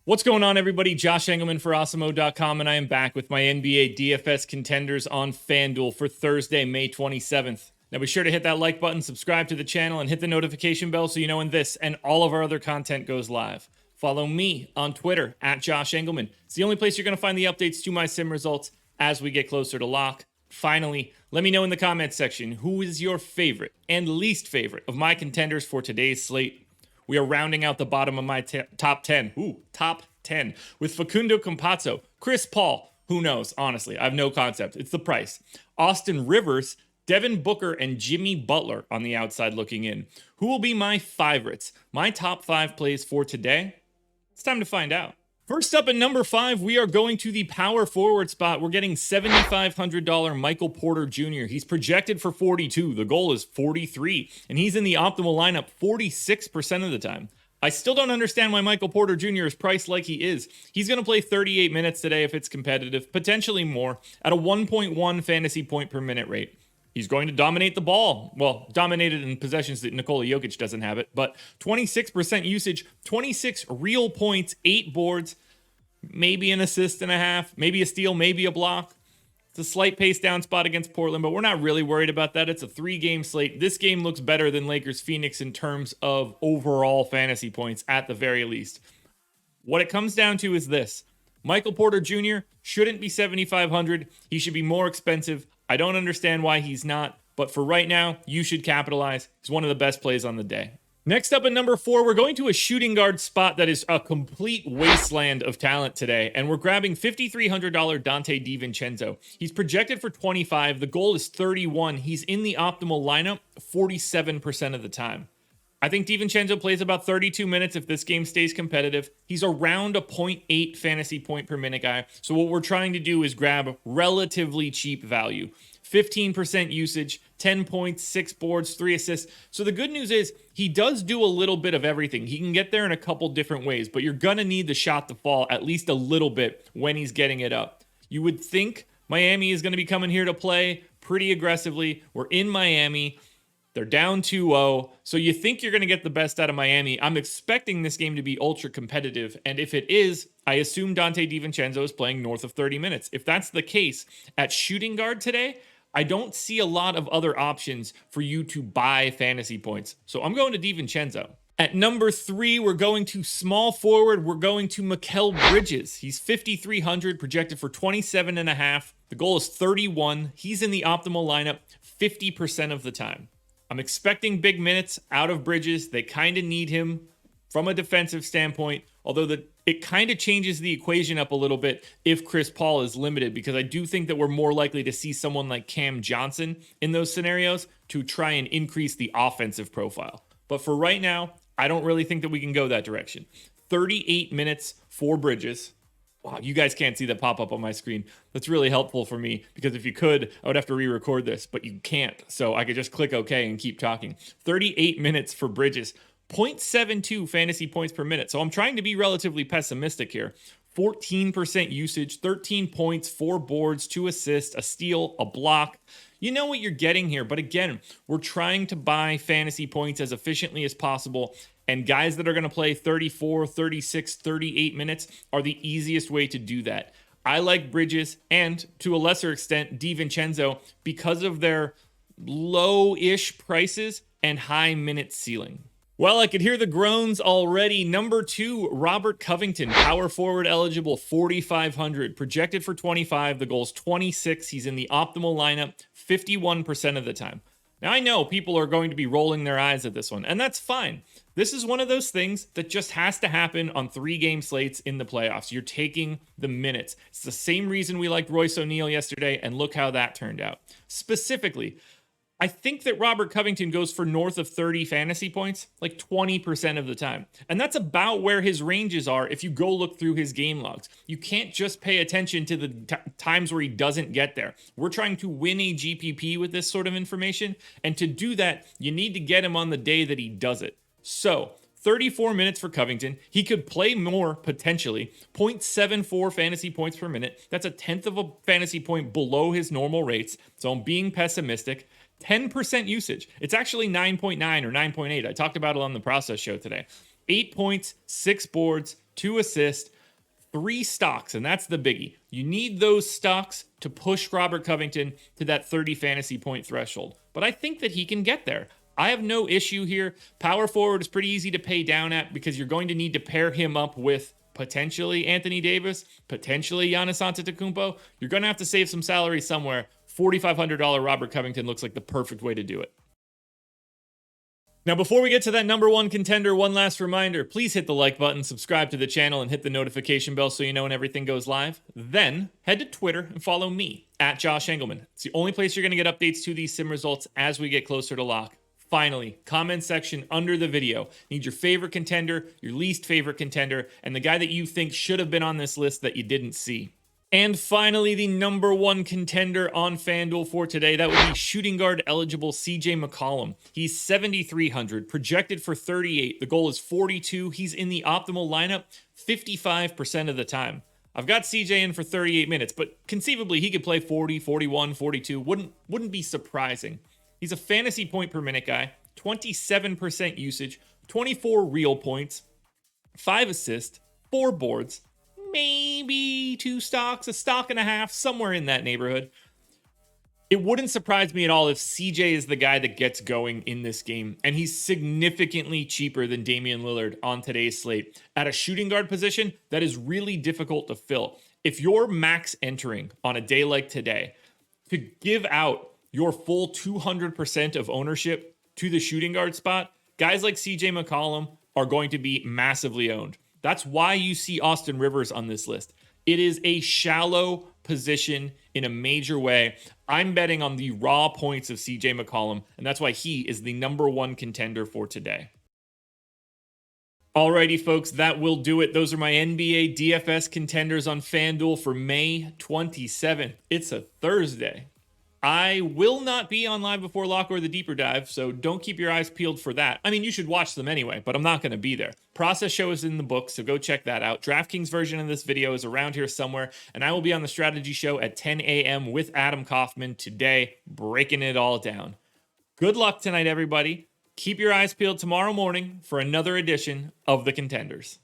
What's going on, everybody? Josh Engleman for Awesemo.com, and I am back with my NBA DFS contenders on FanDuel for Thursday, May 27th. Now be sure to hit that like button, subscribe to the channel, and hit the notification bell so you know when this and all of our other content goes live. Follow me on Twitter, at Josh Engleman. It's the only place you're going to find the updates to my sim results as we get closer to lock. Finally, let me know in the comments section who is your favorite and least favorite of my contenders for today's slate. We are rounding out the bottom of my top 10. Top 10. With Facundo Campazzo, Chris Paul. Who knows? Honestly, I have no concept. It's the price. Austin Rivers, Devin Booker, and Jimmy Butler on the outside looking in. Who will be my favorites? My top 5 plays for today? It's time to find out. First up at number 5, we are going to the power forward spot. We're getting $7,500 Michael Porter Jr. He's projected for 42. The goal is 43, and he's in the optimal lineup 46% of the time. I still don't understand why Michael Porter Jr. is priced like he is. He's going to play 38 minutes today if it's competitive, potentially more, at a 1.1 fantasy point per minute rate. He's going to dominate the ball. Well, dominated in possessions that Nikola Jokic doesn't have it, but 26% usage, 26 real points, 8 boards, maybe an assist and a half, maybe a steal, maybe a block. It's a slight pace down spot against Portland, but we're not really worried about that. It's a 3-game slate. This game looks better than Lakers-Phoenix in terms of overall fantasy points at the very least. What it comes down to is this. Michael Porter Jr. shouldn't be $7,500. He should be more expensive. I don't understand why he's not, but for right now, you should capitalize. He's one of the best plays on the day. Next up at number 4, we're going to a shooting guard spot that is a complete wasteland of talent today, and we're grabbing $5,300 DONTE DiVincenzo. He's projected for 25. The goal is 31. He's in the optimal lineup 47% of the time. I think DiVincenzo plays about 32 minutes if this game stays competitive. He's around a 0.8 fantasy point per minute guy. So what we're trying to do is grab relatively cheap value. 15% usage, 10 points, 6 boards, 3 assists. So the good news is he does do a little bit of everything. He can get there in a couple different ways, but you're going to need the shot to fall at least a little bit when he's getting it up. You would think Miami is going to be coming here to play pretty aggressively. We're in Miami. They're down 2-0, so you think you're going to get the best out of Miami. I'm expecting this game to be ultra competitive, and if it is, I assume DONTE DiVincenzo is playing north of 30 minutes. If that's the case, at shooting guard today, I don't see a lot of other options for you to buy fantasy points, so I'm going to DiVincenzo. At number 3, we're going to small forward. We're going to MIKAL Bridges. He's 5,300, projected for 27.5. The goal is 31. He's in the optimal lineup 50% of the time. I'm expecting big minutes out of Bridges. They kind of need him from a defensive standpoint, although it kind of changes the equation up a little bit if Chris Paul is limited, because I do think that we're more likely to see someone like Cam Johnson in those scenarios to try and increase the offensive profile. But for right now, I don't really think that we can go that direction. 38 minutes for Bridges. Wow, you guys can't see the pop-up on my screen. That's really helpful for me, because if you could, I would have to re-record this, but you can't. So I could just click OK and keep talking. 38 minutes for Bridges, 0.72 fantasy points per minute. So I'm trying to be relatively pessimistic here. 14% usage, 13 points, 4 boards, 2 assists, a steal, a block. You know what you're getting here. But again, we're trying to buy fantasy points as efficiently as possible. And guys that are going to play 34, 36, 38 minutes are the easiest way to do that. I like Bridges and, to a lesser extent, DiVincenzo because of their low-ish prices and high minute ceiling. Well, I could hear the groans already. Number 2, Robert Covington, power forward eligible, 4,500, projected for 25. The goal is 26. He's in the optimal lineup 51% of the time. Now, I know people are going to be rolling their eyes at this one, and that's fine. This is one of those things that just has to happen on 3-game slates in the playoffs. You're taking the minutes. It's the same reason we liked Royce O'Neal yesterday, and look how that turned out. Specifically, I think that Robert Covington goes for north of 30 fantasy points, like 20% of the time. And that's about where his ranges are if you go look through his game logs. You can't just pay attention to the times where he doesn't get there. We're trying to win a GPP with this sort of information. And to do that, you need to get him on the day that he does it. So 34 minutes for Covington. He could play more, potentially. 0.74 fantasy points per minute. That's a tenth of a fantasy point below his normal rates. So I'm being pessimistic. 10% usage. It's actually 9.9 or 9.8. I talked about it on the process show today. 8 points, 6 boards, 2 assists, 3 stocks, and that's the biggie. You need those stocks to push Robert Covington to that 30 fantasy point threshold. But I think that he can get there. I have no issue here. Power forward is pretty easy to pay down at because you're going to need to pair him up with potentially Anthony Davis, potentially Giannis Antetokounmpo. You're going to have to save some salary somewhere. $4,500 Robert Covington looks like the perfect way to do it. Now, before we get to that number 1 contender, one last reminder, please hit the like button, subscribe to the channel, and hit the notification bell so you know when everything goes live. Then, head to Twitter and follow me, at Josh Engleman. It's the only place you're going to get updates to these sim results as we get closer to lock. Finally, comment section under the video. Need your favorite contender, your least favorite contender, and the guy that you think should have been on this list that you didn't see. And finally, the number 1 contender on FanDuel for today, that would be shooting guard eligible CJ McCollum. He's 7,300, projected for 38. The goal is 42. He's in the optimal lineup 55% of the time. I've got CJ in for 38 minutes, but conceivably he could play 40, 41, 42. Wouldn't be surprising. He's a fantasy point per minute guy, 27% usage, 24 real points, 5 assists, 4 boards, maybe 2 stocks, a stock and a half, somewhere in that neighborhood. It wouldn't surprise me at all if CJ is the guy that gets going in this game, and he's significantly cheaper than Damian Lillard on today's slate at a shooting guard position that is really difficult to fill. If you're max entering on a day like today to give out your full 200% of ownership to the shooting guard spot, guys like CJ McCollum are going to be massively owned. That's why you see Austin Rivers on this list. It is a shallow position in a major way. I'm betting on the raw points of CJ McCollum, and that's why he is the number 1 contender for today. Alrighty, folks, that will do it. Those are my NBA DFS contenders on FanDuel for May 27th. It's a Thursday. I will not be on Live Before Lock or the Deeper Dive, so don't keep your eyes peeled for that. I mean, you should watch them anyway, but I'm not going to be there. Process show is in the book, so go check that out. DraftKings version of this video is around here somewhere, and I will be on the strategy show at 10 a.m. with Adam Kaufman today, breaking it all down. Good luck tonight, everybody. Keep your eyes peeled tomorrow morning for another edition of the Contenders.